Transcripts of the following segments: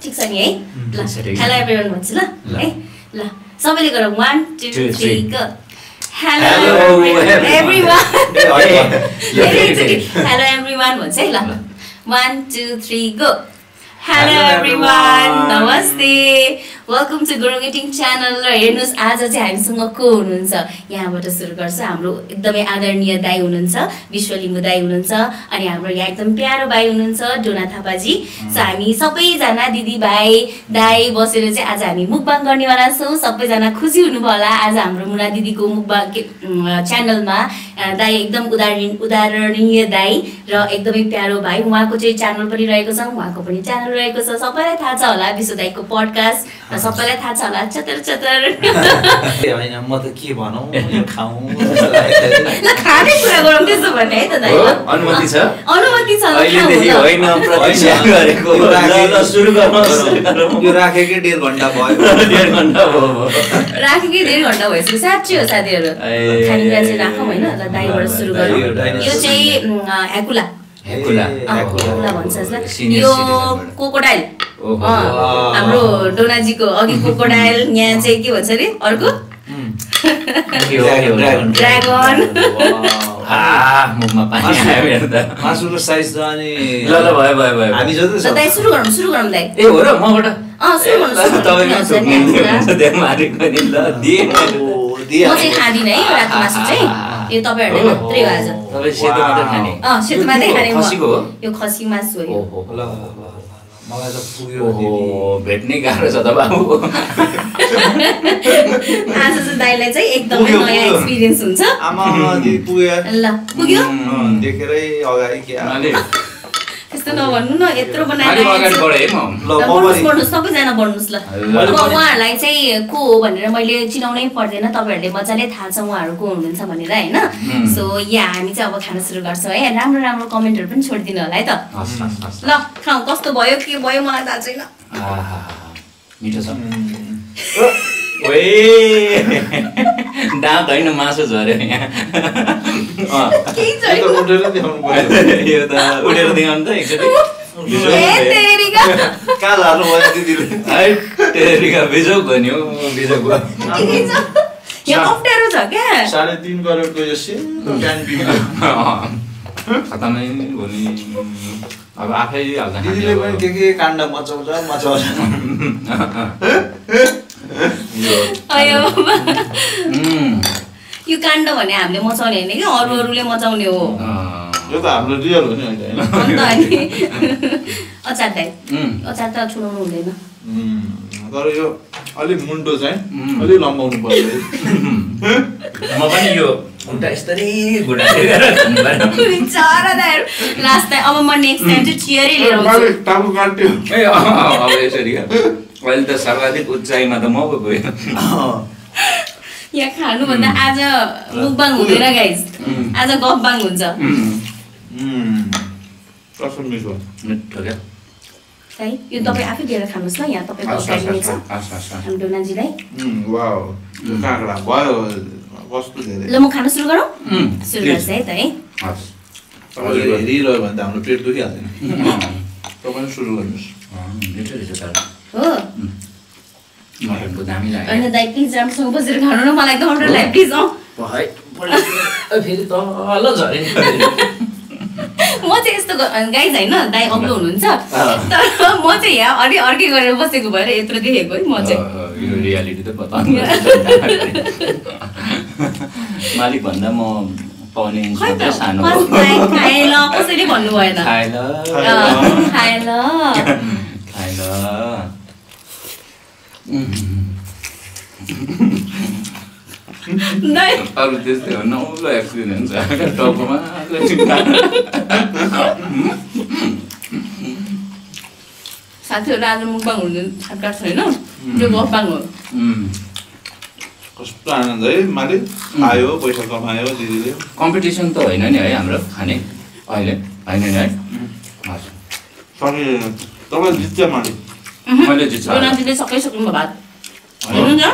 ठीक छ नि है ल हेलो एभ्रीवन भन्छु ल है ल सबैले गरौँ 1 2 3 go hello everyone hello everyone भन्छ है ल 1 2 3 गो हेलो एभ्रीवन नमस्ते welcome to Gurung eating channel र हेर्नुस् आज चाहिँ हामीसँग को हुनुहुन्छ यहाँबाट सुरु गर्छ हाम्रो एकदमै आदरणीय दाइ हुनुहुन्छ विश्वलिङ्गु दाइ हुनुहुन्छ अनि हाम्रो यहाँ एकदम प्यारो भाइ हुनुहुन्छ डोना थापाजी सो हामी सबैजना दिदी भाइ दाइ बसेर चाहिँ आज हामी मुकबाङ गर्नेवाला छौँ सबैजना खुसी हुनुभयो होला आज हाम्रो मुना दिदीको मुकबाङ च्यानलमा दाइ एकदम उदाहरणीय दाइ र एकदमै प्यारो भाइ उहाँको चाहिँ च्यानल पनि रहेको छ उहाँको पनि च्यानल रहेको छ सबैलाई थाहा छ होला विश्व दाइको पडकास्ट र सबैलाई थाहा छ होला चतर चतर हैन म त के भनौं यो खाऊ ल खाने कुरा गरौँ त्यसो भने है त दाइ अनुमति छ अहिले देखि होइन प्रतीक्षा गरेको ल सुरु गर्नुस् यो राखेकै 1.5 घण्टा भयो 1.5 घण्टा भयो राखेकै 1.5 घण्टा भइसक्यो साँच्चै हो साथीहरु खानेकुरा चाहिँ राखौँ हैन ल दाइबाट सुरु गरौँ यो चाहिँ हेकुला भन्छ यसलाई यो कोकोडाइल हाम्रो डोनाजीको अघि कोकोडाइल यहाँ चाहिँ के भन्छ रे अर्को ड्रागन मुखमा पानी आयो हेर्दा मासुको साइज त अनि ल भयो हामी जति छ दाइ सुरु गरौँ दाइ ए हो र मबाट सुरु गर्नु तपाईको मारेको नि ल दिए म चाहिँ खादिन है रातो मासु चाहिँ यो तपाईहरुले मात्रै हो आज तपाई सेतो मात्र खाने सेतो मात्रै खाने खसीको हो यो खसी मासु हो ल मलाई त पुग्यो भेट्नै गाह्रो छ त बाबु आज चाहिँ दाइलाई चाहिँ एकदमै नयाँ एक्सपिरियन्स हुन्छ आमा दिदी पुग्यो ल पुग्यो देखेरै अगाडि के त्यस्तो नभन्नु न यत्रो बनाएर सबैजना बढ्नुहोस् ल उहाँहरूलाई चाहिँ को हो भनेर मैले चिनाउनै पर्दैन तपाईँहरूले मजाले थाहा छ उहाँहरू को हुनुहुन्छ भनेर होइन सो यहाँ हामी चाहिँ अब खाना सुरु गर्छौँ है राम्रो राम्रो कमेन्टहरू पनि छोडिदिनु होला है त ल खाउँ कस्तो भयो के भयो मलाई थाहा छैन मिठो छ दाँत होइन मासु झऱ्यो यहाँ यो त उठेर देखाउनु त एकचोटि कहाँ झार्नु भयो दिदीले तेरिका बिजोक भन्यो बिजोक भयो अप्ठ्यारो छ क्या 3.5 करोडको यो खतमै हो नि अब आफै हाल्दा दिदीले पनि के काण्ड मचाउँछ यो काण्ड भने हामीले मचाउने होइन कि अरूले मचाउने हो यो त हाम्रो रियल हो नि होइन अचार दाइ अचार त छुडाउनु हुँदैन तर यो अलि मुन्टो चाहिँ अलि लम्बाउनु पर्छ म पनि यो खुट्टा यस्तरी घुटा लास्ट टाइम अब म नेक्स्ट टाइम चाहिँ चियरै लिएर आउँछु टाउको काट्यो ए अब यसरी अहिले त सर्वाधिक उचाइमा त म पो गयो यहाँ खानु भन्दा आज मुकबाङ हुँदैन गाइस आज गफबाङ हुन्छ कसम मिठो है यो तपाईँ आफै लिएर खानुहोस् ल यहाँ तपाईँको अगाडि छ हाम्रो डोनाजीलाई वाउ काँक्रा भयो कस्तो धेरै ल म खाना सुरु गरौँ सुरु गर्छ है त है तपाईँले हेरिरह्यो भने त हाम्रो पेट दुखिहाल्दैन तपाईँ सुरु गर्नुहोस् मिठो रहेछ तर हो मटनको दामी लाग्यो होइन दाइ प्लिज राम्रोसँग बसेर खानु न मलाई एकदम अप्ठ्यारो लाग्यो प्लिज फेरि तल झरे म चाहिँ यस्तो गाइज होइन दाइ अग्लो हुनुहुन्छ तर म चाहिँ यहाँ अलि अर्कै गरेर बसेको भएर यत्रो देखेको है म चाहिँ यो रियालिटी त पता मालिक भन्दा म पाउने सानो खाए ल कसैले भन्नु भएन खाए ल अरू त्यस्तै हो नौलो एक्सपिरियन्स टाउकोमा साथीहरू आज मुकबाङ हुनु छाटकाट छैन त्यो गफबाङ हो कस्तो आनन्द है मालिक आयो पैसा कमायो दिदीले कम्पिटिसन त होइन नि है हाम्रो खाने अहिले होइन नि है सके तपाईँ जित्छ मालिक मैले जित्छ डोनाजीले सकाइसक्नु भयो भात हेर्नु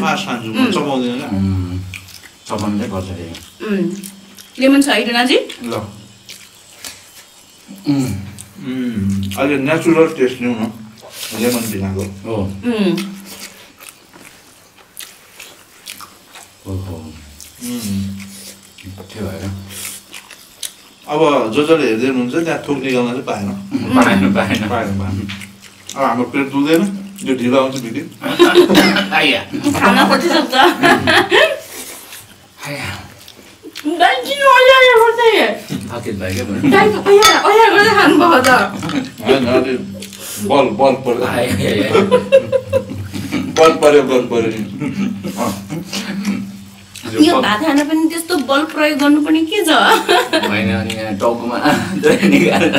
फास्ट खान्छु म चबाउँदैन क्या चबाउनु चाहिँ गर्छ लेमन छ है डोनाजी ल अहिले नेचुरल टेस्ट लिउँ न लेमन भिनाको हो के भयो अब जसले हेर्दै हुनुहुन्छ त्यहाँ थुक निकाल्न चाहिँ पाएन अब हाम्रो पेट दुख्दैन यो ढिलो आउँछ भिडियो खान खोजिसक्छ थकित भयो खानुभएको त होइन अलि बल पर्यो नि यो भात खान पनि त्यस्तो बल प्रयोग गर्नुपर्ने के छ होइन अनि यहाँ टाउकोमा निकालेर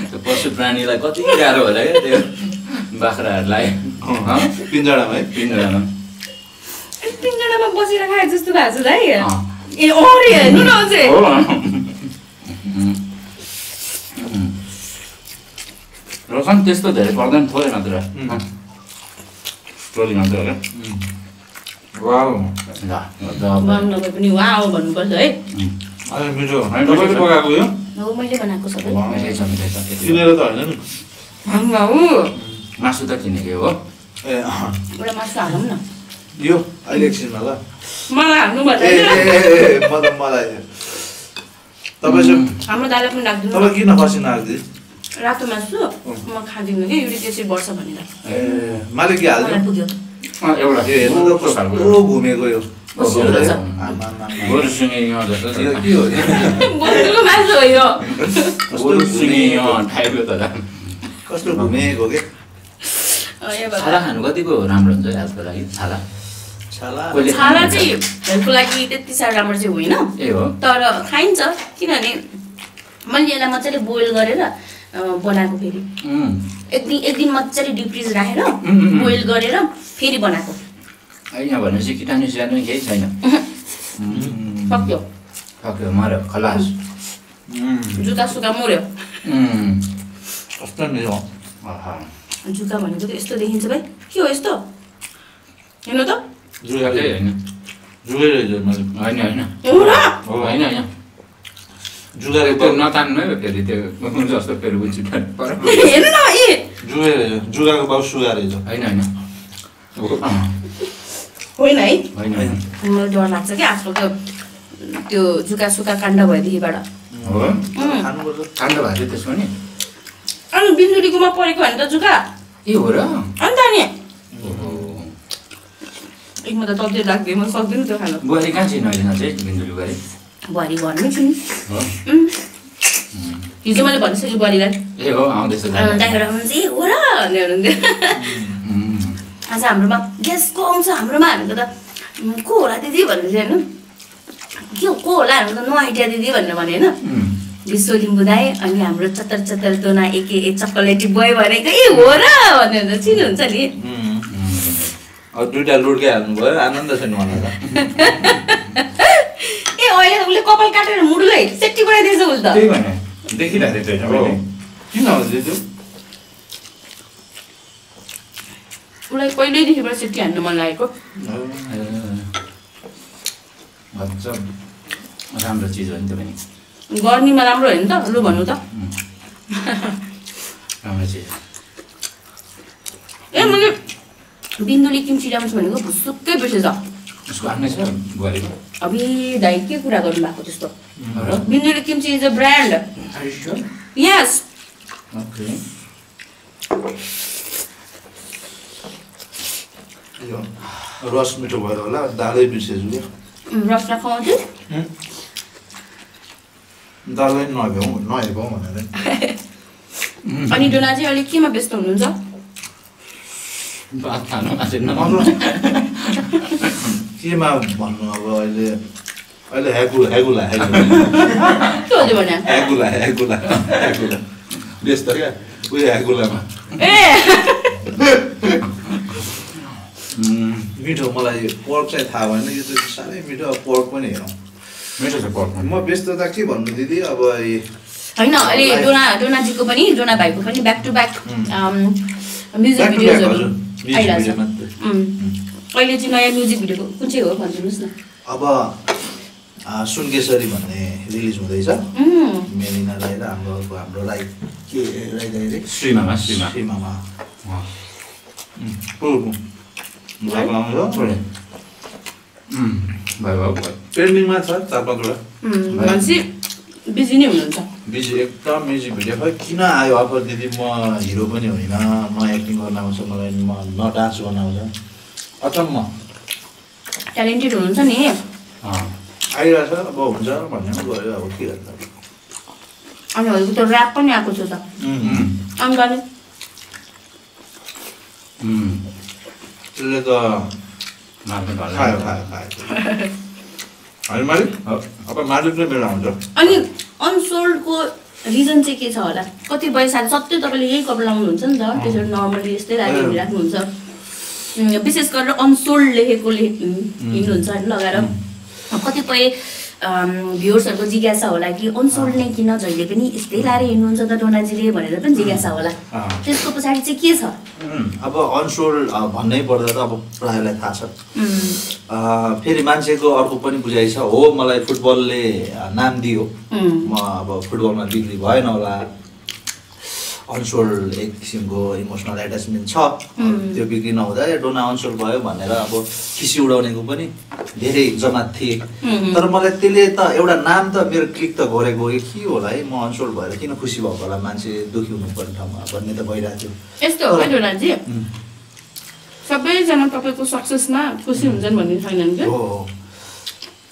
त्यो पशु प्राणीलाई कति गाह्रो होला क्या त्यो बाख्राहरूलाई पिन्जडामा है पिन्जडामा बसेर खाए जस्तो भएको छ है ए अरे हेर्नु न चाहिँ रकम त्यस्तो धेरै पर्दैन थोरै मात्र टोली मात्र होला नभए पनि वाउ भन्नुपर्छ है मिठो तपाईँले पकाएको यो हो मैले बनाएको सबै किनेर त होइन नि मासु त किनेको हो ए एउटा मासु हालौँ न यो अहिले एकछिनमा ल मलाई हाल्नु ए मलाई तपाईँ चाहिँ हाम्रो दाइलाई पनि राखिदिनु तपाईँ किन खसी नराख्दै रातो मासु म खाँदिनँ कि युरिक एसिड बढ्छ भनेर ए मैले के हाल्छु मलाई पुग्यो एउटा हेर्नु त कस्तो घुमेको यो गोरुसिङे यहाँ जस्तो यो के हो बोकेको मासु हो यो गोरुसिङे यहाँ ठाइयो त कस्तो घुमेको के छाला खानु कतिको राम्रो हुन्छ हेल्थको लागि छाला छाला चाहिँ हेल्थको लागि त्यति साह्रो राम्रो चाहिँ होइन ए हो तर खाइन्छ किनभने मैले यसलाई मजाले बोइल गरेर बनाएको फेरि एक दिन मजाले डिप फ्रिज राखेर बोइल गरेर फेरि बनाएको यहाँ भनेपछि किटाणु स्यानु केही छैन सक्यो मर्यो खलास जुका सुका मर्यो कस्तो मिठो जुका भनेको त यस्तो देखिन्छ भाइ के हो यस्तो हेर्नु त होइन जुगाले त्यो नतान्नु है फेरि त्यो जस्तो फेरि बुझ्छु हेर्नु न ए जुगाको बाउ सुगा रहेछ होइन होइन है होइन मलाई डर लाग्छ क्या आजकल त्यो जुका सुका काण्ड भएदेखिबाट हो काण्ड भएको थियो त्यसमा नि अनि बिन्दुलीकोमा परेको भने त जुका ए हो र अन्त नि एकमा त तब्दी लाग्दैन म सक्दिनँ त्यो खानु बुहारी कहाँ चाहिँ नहिलेन चाहिँ बिन्दुली बुहारी बुहारी घरमै छु नि हिजो मैले भनिसकेँ बुहारीलाई ए हो आउँदैछ त्यहाँबाट हुन्छ ए हो र भनेर हुनुहुन्थ्यो आज हाम्रोमा गेस्टको आउँछ हाम्रोमा भनेको त को होला दिदी भन्नु चाहिँ होइन के को होला भनेको त नो आइडिया दिदी भनेर भने होइन विश्व लिम्बू दाई अनि हाम्रो चतर चतर टोना एके चकलेटी बोय भनेको ए हो र भनेर चिन्नुहुन्छ नि अब दुईटा लुड्के हाल्नुभयो आनन्द छ नि मलाई त ए अहिले उसले कपाल काटेर मुडुलै सेट्टी बनाइदिएछ उसले त त्यही भने देखिरहेको थिएँ मैले किन हुन्छ त्यो उसलाई पहिल्यैदेखिबाट सेट्टी हान्नु मन लागेको राम्रो चिज हो नि त्यो पनि गर्मीमा राम्रो होइन त लु भन्नु त राम्रो चिज ए मैले बिन्दुली किम्ची ल्याउँछु भनेको भुसुक्कै बिर्सेछ उसको आफ्नै छ बुहारीको अबे दाइ के कुरा गर्नु भएको त्यस्तो Binduli kimchi is a brand yes okay रस मिठो भएर होला दालै बिर्सेछु क्या रस राखाउँछु दालै नहेर्छौँ भनेर अनि डोना चाहिँ अहिले केमा व्यस्त हुनुहुन्छ भात खानु केमा भन्नु अब अहिले ह्यागुला के हो त्यो भने ह्यागुला व्यस्त क्या उयो ह्यागुलामा ए मिठो मलाई पोर्क चाहिँ थाहा भएन यो चाहिँ साह्रै मिठो पोर्क पनि हेरौँ मिठो छ पर्क म व्यस्तता के भन्नु दिदी अब होइन अहिले डोनाजीको पनि डोना भाइको पनि ब्याक टु ब्याक म्युजिक भिडियोजहरू आइरहेछ अहिले चाहिँ नयाँ म्युजिक भिडियोको कुन चाहिँ हो भनिदिनुहोस् न अब सुनकेशरी भन्ने रिलिज हुँदैछ मेलिना राई र हाम्रो राई के राई दाइ श्रीमामा ट्रेन्डिङमा छ 4-5 वटा मान्छे बिजी नै हुनुहुन्छ बिजी एकदम म्युजिक भिडियो खै किन आयो अफर दिदी म हिरो पनि होइन म एक्टिङ गर्न आउँछ मलाई न डान्स गर्न आउँछ अचम्म ट्यालेन्टेड हुनुहुन्छ नि आइरहेछ अब हुन्छ भन्ने गयो अब के गर्छ अनि हजुरको त ऱ्याप पनि आएको छ त अनि गर्ने त्यसले त खायो होइन मालिक अब मालिक नै बेला हुन्छ अनि अनसोल्डको रिजन चाहिँ के छ होला कतिपय साथी सधैँ तपाईँले यही कपडा लाउनुहुन्छ नि त त्यसरी नर्मली यस्तै राखिराख्नुहुन्छ विशेष गरेर अनसोल्ड लेखेको हिँड्नुहुन्छ होइन लगाएर कतिपय भ्युर्सहरूको जिज्ञासा होला कि अनसोल्ड नै किन जहिले पनि यस्तै लाएर हिँड्नुहुन्छ त डोनाजीले भनेर पनि जिज्ञासा होला त्यसको पछाडि चाहिँ के छ अब अनसोल्ड भन्नै पर्दा त अब प्रायःलाई थाहा छ फेरि मान्छेको अर्को पनि बुझाइ छ हो मलाई फुटबलले नाम दियो म अब फुटबलमा बिक्री भएन होला अनसोल्ड एक किसिमको इमोसनल एट्याचमेन्ट छ त्यो बिक्री नहुँदा डोना अनसोल्ड भयो भनेर अब खिसी उडाउनेको पनि धेरै जमात थिए तर मलाई त्यसले त एउटा नाम त मेरो क्लिक त गरेको के होला है म अनसोल्ड भएर किन खुसी भएको होला मान्छे दुखी हुनुपर्ने ठाउँमा भन्ने त भइरहेको थियो यस्तो हो है डोनाजी सबैजना तपाईँको सक्सेसमा खुसी हुन्छन् भन्ने छैनन् क्या हो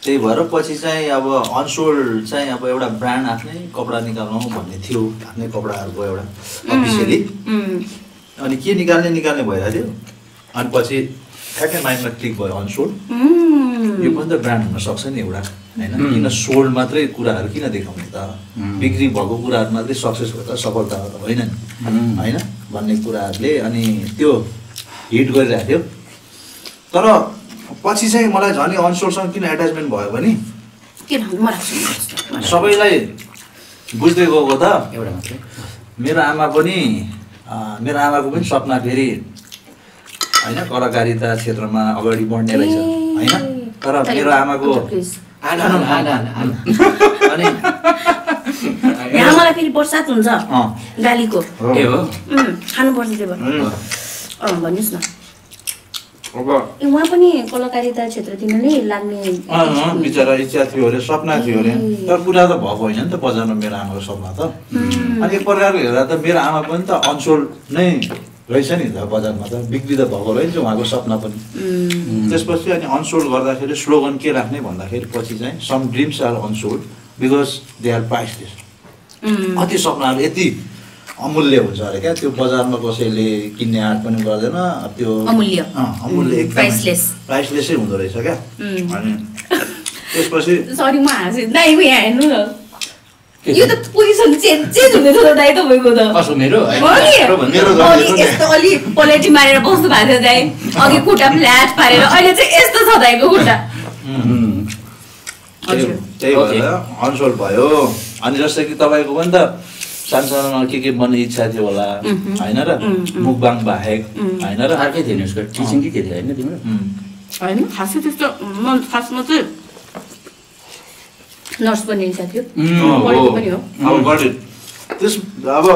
त्यही भएर पछि चाहिँ अब अनसोल्ड चाहिँ अब एउटा ब्रान्ड आफ्नै कपडा निकाल्नु भन्ने थियो आफ्नै कपडाहरूको एउटा अफिसियली अनि के निकाल्ने भइरहेको थियो अनि पछि ठ्याक्कै माइन्डमा क्लिक भयो अनसोल्ड यो पनि त ब्रान्ड हुन सक्छ नि एउटा होइन किन सोल्ड मात्रै कुराहरू किन देखाउने त बिक्री भएको कुराहरू मात्रै सक्सेस भयो त सफलता होइन नि होइन भन्ने कुराहरूले अनि त्यो हिट गरिरहेको थियो तर पछि चाहिँ मलाई झन् अनसोल्डसँग किन एट्याचमेन्ट भयो भने सबैलाई बुझ्दै गएको त एउटा मात्रै मेरो आमाको पनि सपना फेरि होइन कलाकारिता क्षेत्रमा अगाडि बढ्ने रहेछ होइन तर मेरो आमाको अनि मलाई फेरि बर्सात हुन्छ गालीको खानुपर्छ त्यो भन्नुहोस् न उहाँ पनि कलाकारिता क्षेत्रतिर नै लाग्ने बिचरा इच्छा थियो अरे सपना थियो अरे तर पुरा त भएको होइन नि त बजारमा मेरो आमाको सपना त अनि एक प्रकारले हेर्दा त मेरो आमा पनि त अनसोल्ड नै रहेछ नि त बजारमा त बिक्री त भएको रहेछ उहाँको सपना पनि त्यसपछि अनि अनसोल्ड गर्दाखेरि स्लोगन के राख्ने भन्दाखेरि पछि चाहिँ some dreams are unsold because they are priceless कति सपनाहरू यति अमूल्य हुन्छ अरे क्या त्यो बजारमा कसैले किन्ने आँट पनि गर्दैन त्यो अमूल्य एकदम प्राइसलेसै हुँदो रहेछ क्या अनि त्यसपछि सरी म हाँसेँ दाइको यहाँ हेर्नु न यो त पोजिसन चेन्ज हुँदैछ त दाइ तपाईँको त यस्तो अलि पलेटी मारेर बस्नु भएको थियो दाइ अघि खुट्टा फ्ल्याट पारेर अहिले चाहिँ यस्तो छ दाइको खुट्टा त्यही भएर अनसोल्ड भयो अनि जस्तै कि तपाईँको पनि त सानसानोमा के बन्ने इच्छा थियो होला होइन र मुखबाङ बाहेक होइन र अर्कै थियो नि उसको टिचिङ के थियो होइन तिम्रो होइन खासै त्यस्तो म खासमा चाहिँ नर्स बन्ने इच्छा थियो पनि हो त्यस अब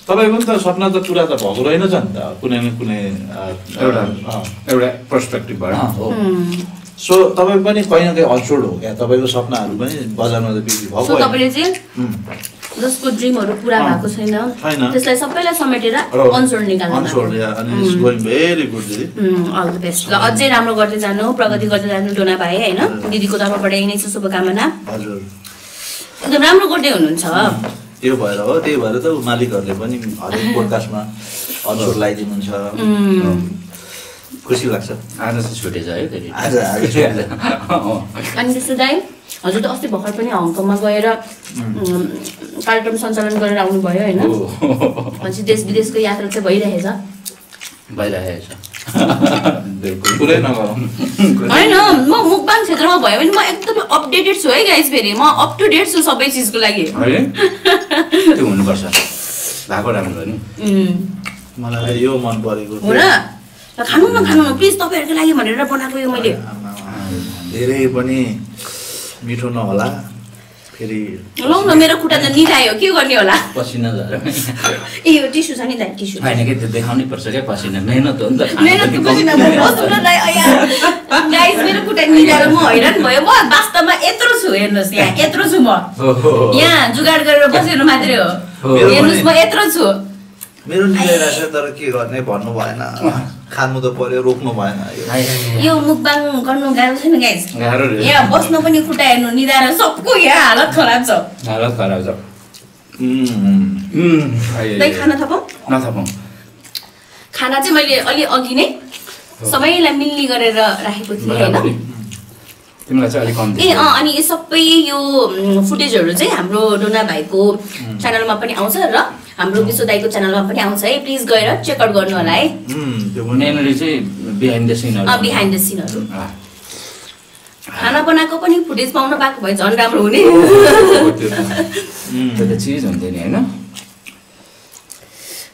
तपाईँको पनि त सपना त पुरा त भएको रहेनछ नि त कुनै न कुनै एउटा पर्सपेक्टिभबाट हो सो तपाईँ पनि कहीँ न कहीँ अनसोल्ड हो क्या तपाईँको सपनाहरू पनि बजारमा त बिक्री भएको तपाईँले चाहिँ जसको ड्रिमहरू पुरा भएको छैन त्यसलाई सबैलाई समेटेर अनसोल्ड निकाल्नु भेरी गुड दिदी अल द बेस्ट ल अझै राम्रो गर्दै जानु प्रगति गर्दै जानु डोना भाइ होइन दिदीको तर्फबाट यही नै छ शुभकामना हजुर एकदम राम्रो गर्दै हुनुहुन्छ त्यो भएर हो त्यही भएर त मालिकहरूले पनि हरेक पोडकास्टमा अनसोल्ड लगाइदिनुहुन्छ खुसी लाग्छ आज चाहिँ छुटेछ है फेरि आज अनि त्यस्तो दाइ हजुर त अस्ति भर्खर पनि हङकङमा गएर कार्यक्रम सञ्चालन गरेर आउनुभयो होइन पछि देश विदेशको यात्रा चाहिँ भइरहेछ पुरै नगरौँ होइन म मुखबाङ क्षेत्रमा भयो भने म एकदमै अपडेटेड छु है गाइज फेरि म अप टु डेट छु सबै चिजको लागि त्यो हुनुपर्छ भएको राम्रो हो नि मलाई यो मन परेको हो र खानु न प्लिज तपाईँहरूको लागि भनेर बनाएको यो मैले धेरै पनि मिठो नहोला फेरि लौ न मेरो खुट्टा त निदायो के गर्ने होला पसिना झऱ्यो ए यो टिस्यु छ नि दाइ टिस्यु होइन कि त्यो देखाउनै पर्छ क्या पसिना मेहनत हो नि त मेरो त पसिना बस्नु दाइ गाइस मेरो खुट्टा निदाएर म हैरान भयो म वास्तवमा यत्रो छु हेर्नुस् यहाँ यत्रो छु म यहाँ जुगाड गरेर बसेर मात्रै हो हेर्नुस् म यत्रो छु मेरो निदाइरहेछ तर के गर्ने भन्नु भएन खानु त पर्यो रोक्नु भएन यो मुकबाङ गर्नु गाह्रो छैन गाइस गाह्रो रे यहाँ बस्नु पनि खुट्टा हेर्नु निदाएर सबको यहाँ हालत खराब छ दाइ खाना थपौँ नथपौँ खाना चाहिँ मैले अलि अघि नै सबैलाई मिल्ने गरेर राखेको थिएँ होइन तिमीलाई चाहिँ अलिक कम्ती अनि यो सबै यो फुटेजहरू चाहिँ हाम्रो डोना भाइको च्यानलमा पनि आउँछ र हाम्रो विश्व दाइको च्यानलमा पनि आउँछ है प्लिज गएर चेकआउट गर्नु होला है यहाँनिर चाहिँ बिहाइन्ड द सिनहरू बिहाइन्ड द सिनहरू खाना बनाएको पनि फुटेज पाउन पाएको भए झन् राम्रो हुने त्यो त चिज हुन्थ्यो नि होइन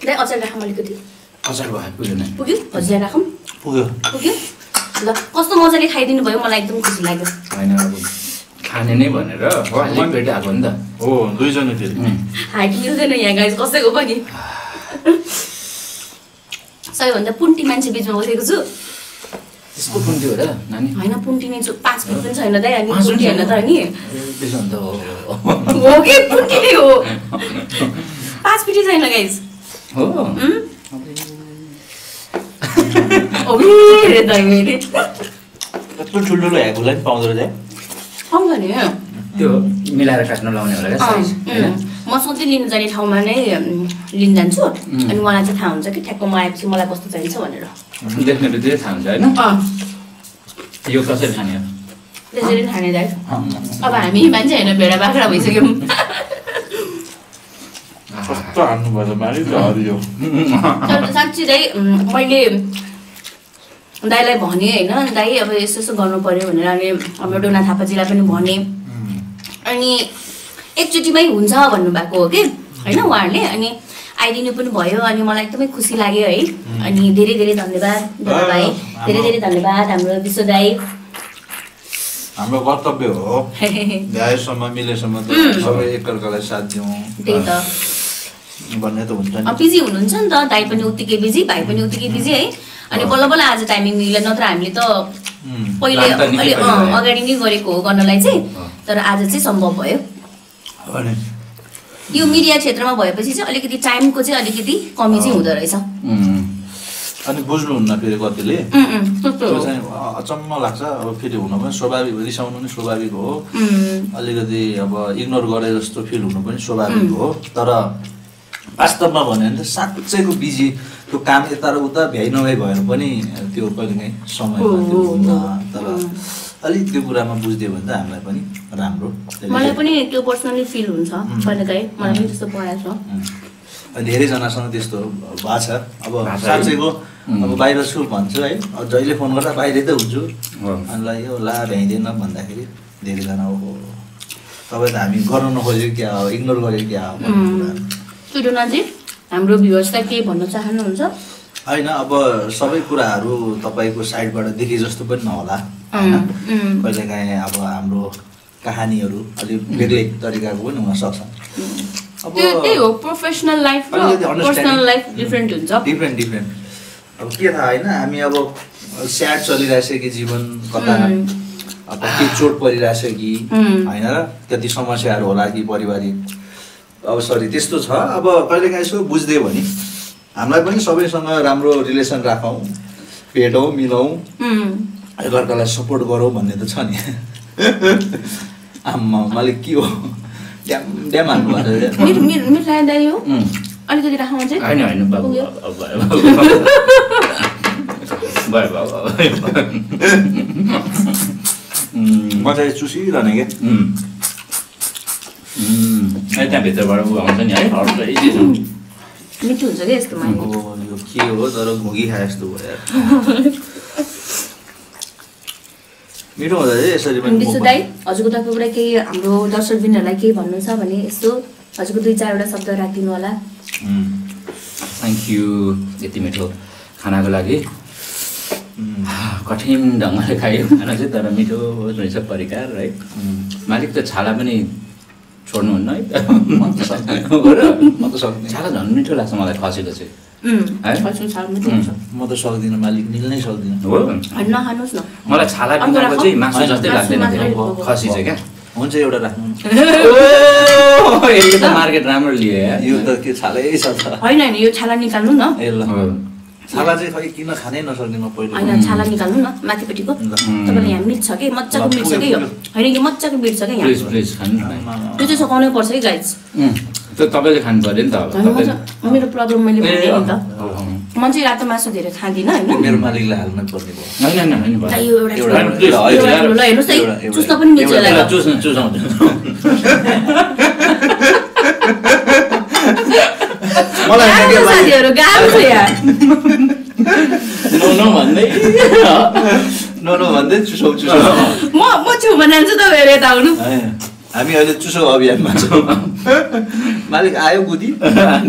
दाइ अचार राखौँ अलिकति अचार भयो पुग्यो नै पुग्यो हजुर राखौँ पुग्यो ल कस्तो मजाले खाइदिनु भयो मलाई एकदम खुसी लाग्यो होइन अब खाने नै भनेर अलिक पेट आएको नि त हो दुईजना थियो हाइट मिल्दैन यहाँ गाइस कसैको पनि सबैभन्दा पुन्टी मान्छे बिचमा बसेको छु त्यसको पुन्टी हो र नानी होइन पुन्टी नै छु 5 फिट पनि छैन दाइ अनि पुन्टी होइन त अनि त्यसो भने त हो कि पुन्टी नै हो 5 फिट छैन गाइस हो रे दाइ मैले यत्रो ठुल्ठुलो ह्याकुलाई पनि पाउँदो रहेछ पाउँछ नि त्यो मिलाएर काट्न लाउने होला क्या साइज होइन म सधैँ लिनु जाने ठाउँमा नै लिन जान्छु अनि मलाई चाहिँ थाहा हुन्छ कि ठ्याक्क म आएपछि मलाई कस्तो चाहिन्छ भनेर देख्ने बित्तिकै थाहा हुन्छ होइन यो कसरी खाने हो त्यसरी खाने दाइ अब हामी मान्छे होइन भेडा बाख्रा भइसक्यौँ कस्तो हान्नु पर्छ मारि हरियो साँच्ची दाइ मैले दाइलाई भने होइन दाइ अब यस्तो यस्तो गर्नु पर्यो भनेर अनि हाम्रो डोना थापाजीलाई पनि भने अनि एकचोटिमै हुन्छ भन्नुभएको हो कि होइन उहाँहरूले अनि आइदिनु पनि भयो अनि मलाई एकदमै खुसी लाग्यो है अनि धेरै धेरै धन्यवाद डोना भाइ धेरै धेरै धन्यवाद हाम्रो विश्व दाइ हाम्रो कर्तव्य हो भ्याएसम्म मिलेसम्म त सबै एकअर्कालाई साथ दिउँ त्यही त भन्ने त हुन्छ नि बिजी हुनुहुन्छ नि त दाइ पनि उत्तिकै बिजी भाइ पनि उत्तिकै बिजी है अनि बल्ल बल्ल आज टाइमिङ मिल्यो नत्र हामीले त पहिले अलि अगाडि नै गरेको हो गर्नलाई चाहिँ तर आज चाहिँ सम्भव भयो यो मिडिया क्षेत्रमा भएपछि चाहिँ अलिकति टाइमको चाहिँ अलिकति कमी चाहिँ हुँदो रहेछ अनि बुझ्नुहुन्न फेरि कतिले त्यो चाहिँ अचम्म लाग्छ अब फेरि हुन पनि स्वाभाविक हो रिसाउनु पनि स्वाभाविक हो अलिकति अब इग्नोर गरे जस्तो फिल हुनु पनि स्वाभाविक हो तर वास्तवमा भन्यो भने त साँच्चैको बिजी त्यो काम यता र उता भ्याइ नभ्याइ भएर पनि त्यो कहिलेकाहीँ समयमा त्यो हुन्न तर अलिक त्यो कुरामा बुझिदियो भने त हामीलाई पनि राम्रो मलाई पनि त्यो पर्सनली फिल हुन्छ कहिलेकाहीँ मलाई पनि त्यस्तो परेको छ धेरैजनासँग त्यस्तो भएको छ अब साँच्चैको अब बाहिर छु भन्छु है जहिले फोन गर्दा बाहिरै त हुन्छु अनि यो ला भ्याइँदैन भन्दाखेरि धेरैजना हो तपाईँ त हामी गर्न नखोजेको क्या हो इग्नोर गरेको क्या हो डोनाजी हाम्रो भ्युअर्सलाई केही भन्न चाहनुहुन्छ होइन अब सबै कुराहरू तपाईँको साइडबाट देखे जस्तो पनि नहोला होइन कहिलेकाहीँ अब हाम्रो कहानीहरू अलिक बेग्लै तरिकाको पनि हुनसक्छ अब त्यही हो प्रोफेसनल लाइफ र पर्सनल लाइफ डिफ्रेन्ट हुन्छ डिफ्रेन्ट अब के थाहा होइन हामी अब स्याड चलिरहेछ कि जीवन कता के चोट परिरहेछ कि होइन र कति समस्याहरू होला कि पारिवारिक अब सरी त्यस्तो छ अब कहिलेकाहीँ यसो बुझ्दियो भने हामीलाई पनि सबैसँग राम्रो रिलेसन राखौँ भेटौँ मिलौँ एकअर्कालाई सपोर्ट गरौँ भन्ने त छ नि आम्मा मैले के हो ड्याम ड्याम हान्नु भयो अलिकति राख्नु चाहिँ होइन मजाले चुसिरहने क्या त्यहाँभित्रबाट उ आउँछ नि है मिठो हुन्छ क्या यस्तो यो के हो तर घुगी खाए जस्तो भयो मिठो हुँदा चाहिँ यसरी पनि विश्व दाइ हजुरको तर्फबाट केही हाम्रो दर्शकबिनहरूलाई केही भन्नु छ भने यस्तो हजुरको 2-4 शब्द राखिदिनु होला थ्याङ्क यू यति मिठो खानाको लागि कठिन ढङ्गले खायो खाना चाहिँ तर मिठो रहेछ परिकार है मालिक त छाला पनि छोड्नुहुन्न है म त सक्दिनँ छाला झन् मिठो लाग्छ मलाई खसीको चाहिँ म त सक्दिनँ मालिक निल्नै सक्दिनँ हो नखानुहोस् न मलाई छाला बिनाको चाहिँ मासु जस्तै लाग्दैन खसी चाहिँ क्या हुन्छ एउटा राख्नु यसले त मार्केट राम्रो लियो यार यो त के छालै छ त होइन होइन यो छाला निकाल्नु न ए ल छाला चाहिँ खै किन खानै नसक्ने म पहिला होइन छाला निकाल्नु न माथिपट्टिको तपाईँले यहाँ मिट छ कि मजाको मिट छ कि यो होइन यो मजाको मिट छ कि यहाँ प्लिज प्लिज खानु त्यो चाहिँ सघाउनै पर्छ है गाइज त्यो तपाईँले खानु पऱ्यो नि त मेरो प्रब्लम मैले भने नि त म चाहिँ रातो मासु धेरै खाँदिनँ होइन मेरो मालिकलाई हाल्नै पर्ने भयो यो एउटा हेर्नुहोस् है चुस्न पनि मिल्छ होला चुसाउँछ साथीहरू गाह्रो छ यहाँ भन्दै चुसौ म छुमा जान्छु तपाईँहरू यता आउनु हामी अहिले चुसो अभियानमा छौँ मालिक आयो गुदी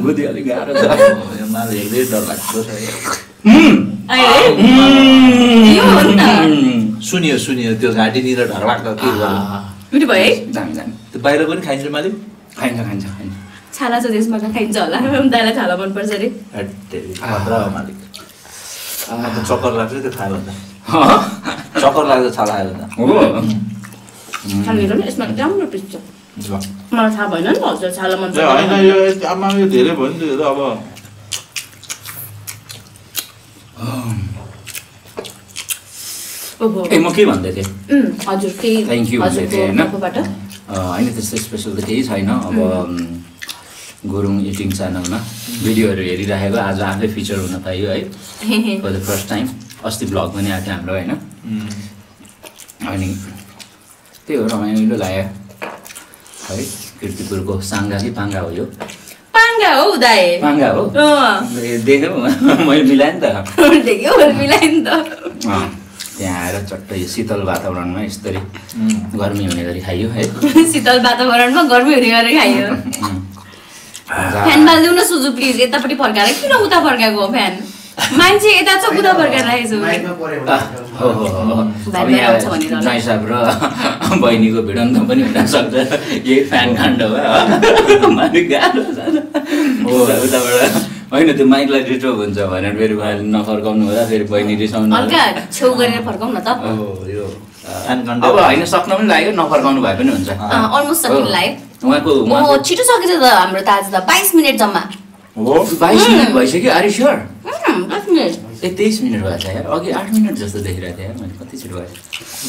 गुदी अलिक गाह्रो छ यो माल हेर्दै डर लाग्दो छ सुनियो सुनियो त्यो घाँटीनिर ढर्लाक्क के मिठो भयो है दामी दामी त्यो बाहिर पनि खाइन्छ मालिक खाइन्छ खाइन्छ खाइन्छ छाला छ त्यसमा खाइन्छ होला दाइलाई छाला मनपर्छ अरे मालिक चक्कर लाग्छ त्यो खायो भन्दा चक्कर लाग्छ छाला खायो भन्दा छालेर नि यसमा राम्रो पिस्छ मलाई थाहा भएन नि हजुर छाला मन होइन यो आमा यो धेरै भयो नि त्यो अब ए म के भन्दै थिएँ हजुर केही थ्याङ्क यू भन्दै थिएँ होइन तर्फबाट होइन त्यस्तो स्पेसल त केही छैन अब गुरुङ इटिङ च्यानलमा भिडियोहरू हेरिराखेको आज आफै फिचर हुन पाइयो है फर द फर्स्ट टाइम अस्ति भ्लग पनि आएको थियो हाम्रो होइन अनि त्यही हो रमाइलो लाग्यो है किर्तिपुरको साङ्गा कि पाङ्गा हो यो पाङ्गा हो दाइ पाङ्गा हो देख्यौ मैले मिलाएँ नि त देख्यौ मिलाएँ नि त त्यहाँ आएर चट्ट यो शीतल वातावरणमा यसरी गर्मी हुने गरी खाइयो है शीतल वातावरणमा गर्मी हुने गरी खाइयो फ्यान बालिदिउ न सुजु प्लिज यतापट्टि फर्काएर किन उता फर्काएको हो फ्यान मान्छे यता छ उता फर्काएर राखेको छु नाइ साहब र बहिनीको भिडन्त पनि हुन सक्छ यही फ्यान काण्ड भयो मालिक गाह्रो उताबाट होइन त्यो माइकलाई डिस्टर्ब हुन्छ भनेर फेरि नफर्काउनु होला फेरि बहिनी रिसाउनु हल्का छेउ गरेर फर्काउँ न त अब होइन सक्न पनि लाग्यो नफर्काउनु भए पनि हुन्छ अलमोस्ट सकिन लाग्यो उहाँको छिटो सकेछ त हाम्रो त आज त 22 मिनट जम्मा हो 22 मिनट भइसक्यो आर यु स्योर 10 मिनट 23 मिनट भएको छ यार अघि 8 मिनट जस्तो देखिरहेको थिएँ यार मैले कति छिटो भयो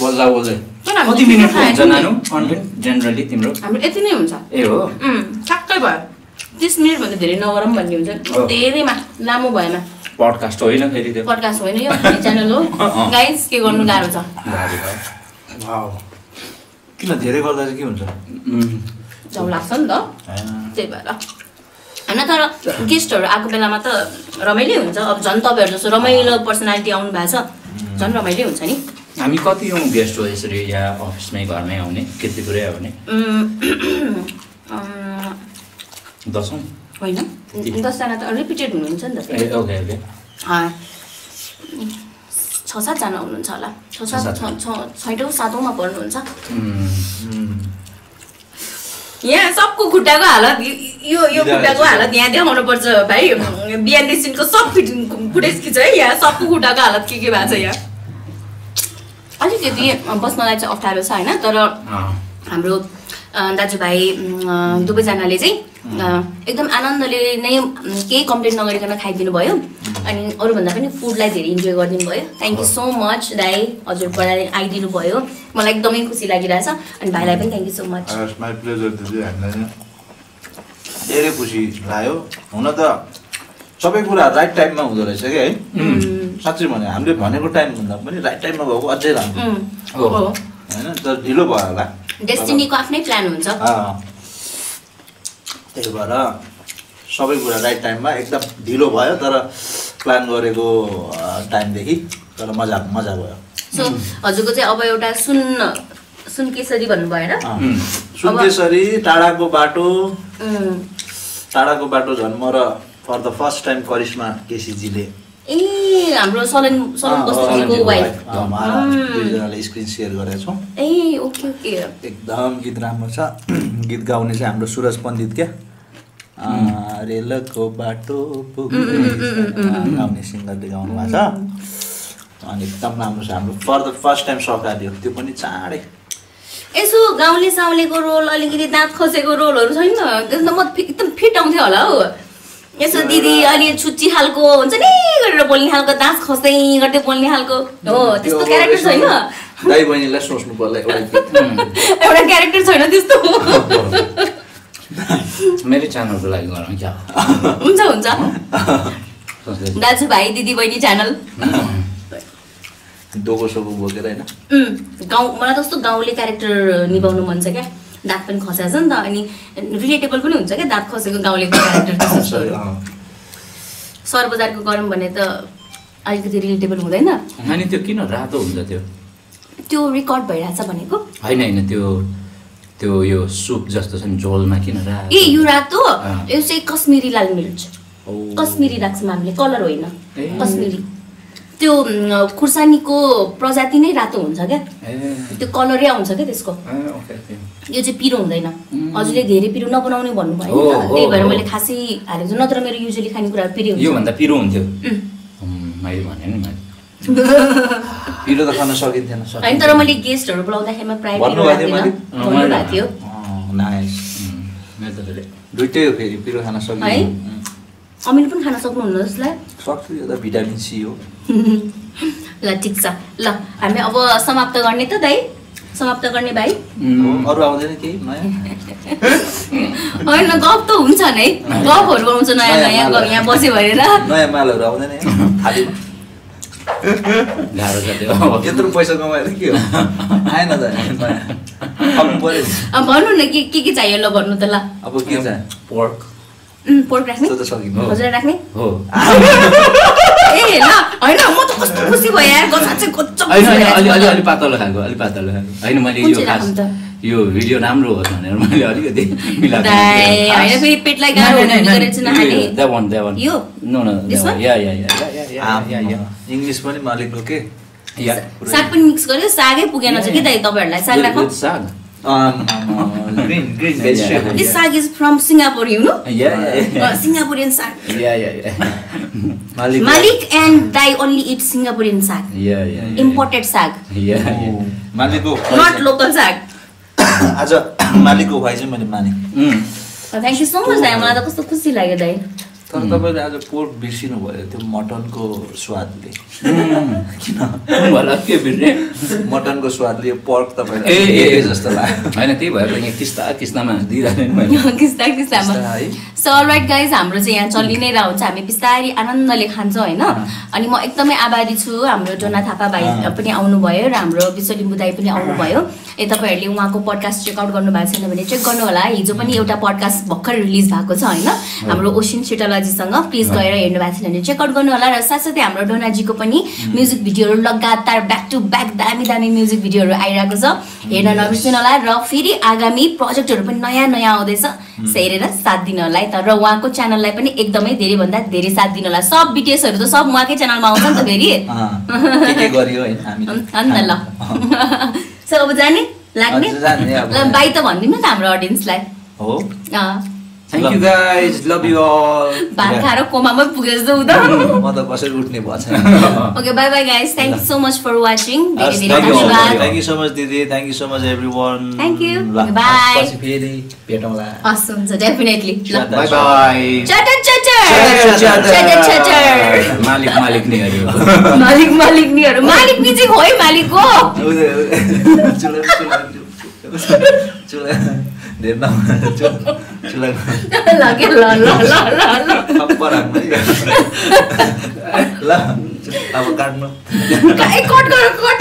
बोल्दा बोल्दै कति मिनट हुन्छ नानु कन्टेन्ट जेनरली तिम्रो हाम्रो यति नै हुन्छ ए हो ठ्याक्कै भयो 30 मिनट भन्दा धेरै नगरौँ भन्ने हुन्छ धेरैमा लामो भएमा पडकास्ट होइन फेरि त्यो पडकास्ट होइन यो च्यानल हो गाइस के गर्नु गाह्रो छ किन धेरै गर्दा चाहिँ के हुन्छ जाउ लाग्छ नि त त्यही भएर होइन तर गेस्टहरू आएको बेलामा त रमाइलो हुन्छ अब झन् तपाईँहरू जस्तो रमाइलो पर्सनालिटी आउनु भएको छ झन् रमाइलो हुन्छ नि हामी कति हौँ गेस्ट हो यसरी या अफिसमै घरमै आउने किर्तिपुरै आउने 10 होइन 10 जना त रिपिटेड हुनुहुन्छ नि त ओके ओके 6-7 जना हुनुहुन्छ होला 6-7 7औँमा पर्नुहुन्छ यहाँ सबको खुट्टाको हालत यो खुट्टाको हालत यहाँ देखाउनु पर्छ भाइ बिहानदेखिको सब फुटेज खिच है यहाँ सबको खुट्टाको हालत के भएको छ यहाँ अलिकति बस्नलाई चाहिँ अप्ठ्यारो छ होइन तर हाम्रो दाजुभाइ दुवैजनाले चाहिँ एकदम आनन्दले नै केही कम्प्लेन नगरिकन खाइदिनु भयो अनि अरूभन्दा पनि फुडलाई धेरै इन्जोय गरिदिनु भयो थ्याङ्क यू सो मच दाइ हजुरबाट आइदिनु भयो मलाई एकदमै खुसी लागिरहेछ अनि भाइलाई पनि thank you so much my pleasure दिदी हामीलाई धेरै खुसी लाग्यो हुन त सबै कुरा राइट टाइममा हुँदो रहेछ कि है साँच्चै भने हामीले भनेको टाइमभन्दा पनि राइट टाइममा भएको अझै राम्रो होइन तर ढिलो भयो होला डेस्टिनीको आफ्नै प्लान हुन्छ त्यही भएर सबै कुरा राइट टाइममा एकदम ढिलो भयो तर प्लान गरेको टाइमदेखि तर मजा भयो सो हजुरको चाहिँ अब एउटा सुन केसरी भन्नुभयो होइन सुन केसरी टाढाको बाटो झन् म र for the first time Karishma केसीजीले ए हाम्रो सलन बस्तीको वाइफ दुईजनाले स्क्रिन सेयर गरेका छौँ ए ओके ओके एकदम गीत राम्रो छ गीत गाउने चाहिँ हाम्रो सुरज पण्डित क्या रेलको बाटो गाउने सिङ्गरले गाउनु भएको छ अनि एकदम राम्रो छ हाम्रो फर द फर्स्ट टाइम सकाल्यो त्यो पनि चाँडै यसो गाउँले साउलेको रोल अलिकति दाँत खसेको रोलहरू छैन त्यसमा म एकदम फिट आउँथ्यो होला हौ यसो दिदी अलि छुच्ची खालको हुन्छ नि गरेर बोल्ने खालको दाँत खस्दै गर्दै बोल्ने खालको हो त्यस्तो क्यारेक्टर छैन दाइ बहिनीलाई सोच्नु पर्ला एउटा क्यारेक्टर छैन त्यस्तो मेरो च्यानलको लागि गरौँ क्या हुन्छ हुन्छ दाजुभाइ दिदी बहिनी च्यानल डोको सोको बोकेर होइन गाउँ मलाई कस्तो गाउँले क्यारेक्टर निभाउनु मन छ क्या दाँत पनि खसाएको छ नि त अनि रिलेटेबल पनि हुन्छ क्या दाँत खसेको गाउँलेको क्यारेक्टर सहर बजारको गरौँ भने त अलिकति रिलेटेबल हुँदैन अनि त्यो किन रातो हुन्छ त्यो रेकर्ड भइरहेछ भनेको होइन त्यो यो सुप जस्तो छ नि झोलमा किन रातो ए यो रातो यो चाहिँ कश्मिरी लाल मिर्च कश्मिरी राख्छौँ हामीले कलर होइन कश्मिरी त्यो खुर्सानीको प्रजाति नै रातो हुन्छ क्या त्यो कलरै आउँछ क्या त्यसको यो चाहिँ पिरो हुँदैन हजुरले धेरै पिरो नबनाउने भन्नुभयो नि त त्यही भएर मैले खासै हालेको छु नत्र मेरो युजली खानेकुरा पिरो हुन्छ योभन्दा पिरो हुन्थ्यो मैले भने नि मैले पिरो त खान सकिन्थेन होइन तर मैले गेस्टहरू बोलाउँदाखेरिमा प्रायः पिरो राख्दिनँ भन्नुभएको थियो नाइस दुइटै हो फेरि पिरो खान सकिन्छ है अमिलो पनि खान सक्नुहुन्न जसलाई सक्छु यो त भिटामिन सी हो ल ठिक छ ल हामी अब समाप्त गर्ने त दाइ समाप्त गर्ने भाइ अरू आउँदैन केही नयाँ होइन गफ त हुन्छ नै गफहरू आउँछ नयाँ नयाँ यहाँ बस्यो भनेर नयाँ मालहरू आउँदैन थालीमा गाह्रो छ त्यो यत्रो पैसा कमाएर के हो आएन त भन्नु न के चाहियो ल भन्नु त ल अब के चाहियो पोर्क पोर्क राख्ने त सकिन्छ हजुर राख्ने हो ए ल होइन म त कस्तो खुसी भयो यार गजा चाहिँ गजब अलि पातलो खालको होइन मैले यो खास यो भिडियो राम्रो होस् भनेर मैले अलिकति मिलाएको होइन फेरि पेटलाई गाह्रो हुने गरेर चाहिँ नखाने यो इङ्ग्लिस पनि मालिकको के साग पनि मिक्स गर्यो सागै पुगेन छ कि दाइ तपाईँहरूलाई साग राख्नु साग green vegetable. This sag is from Singapore, you know? Singaporean sag. Malik and Dai only eat Singaporean sag. Imported sag. Maliko. Not local sag. आज मालिकको भाइ चाहिँ मैले माने थ्याङ्क यू सो मच दाइ मलाई त कस्तो खुसी लाग्यो दाइ तर तपाईँले आज पोर्क बिर्सिनु भयो त्यो मटनको स्वादले किन होला के बिर्ने मटनको स्वादले यो पोर्क तपाईँलाई जस्तो लाग्यो होइन त्यही भएर यहाँ किस्तामा दिइरहेको मैले किस्तामा सो अलराइट गाइज हाम्रो चाहिँ यहाँ चलि नै रहन्छ हामी बिस्तारै आनन्दले खान्छौँ होइन अनि म एकदमै आभारी छु हाम्रो डोना थापा भाइ पनि आउनुभयो र हाम्रो विश्व लिम्बू दाइ पनि आउनुभयो तपाईँहरूले उहाँको पडकास्ट चेकआउट गर्नुभएको छैन भने चेक गर्नु होला हिजो पनि एउटा पडकास्ट भर्खर रिलिज भएको छ होइन हाम्रो ओसिन सिटलाजीसँग प्लिज गएर हेर्नु भएको छैन भने चेकआउट गर्नु होला र साथसाथै हाम्रो डोनाजीको पनि म्युजिक भिडियोहरू लगातार ब्याक टु ब्याक दामी दामी म्युजिक भिडियोहरू आइरहेको छ हेर्न नबिर्सिनु होला र फेरि आगामी प्रोजेक्टहरू पनि नयाँ नयाँ आउँदैछ हेरेर साथ दिनु होला है त र उहाँको च्यानललाई पनि एकदमै धेरैभन्दा धेरै साथ दिनु होला सब बिटिएसहरू त सब उहाँकै च्यानलमा आउँछ नि त फेरि अन्त ल सो अब जाने लाग्ने ल बाई त भनिदिनु न हाम्रो अडियन्सलाई हो thank you guys love you all भात खाएर कोमामै पुगे जस्तो हुँदा म त कसरी उठ्ने भएको छैन okay bye bye guys thank you so much for watching thank you so much दिदी thank you so much everyone thank you bye पछि फेरि भेटौँला हस् हुन्छ डेफिनेटली बाई बाई चटर चटर मालिक निहरू मालिक निहरू मालिक नि चाहिँ हो है मालिकको चुला धेरै न चुला लाग्यो ल ल अब काट्नु कट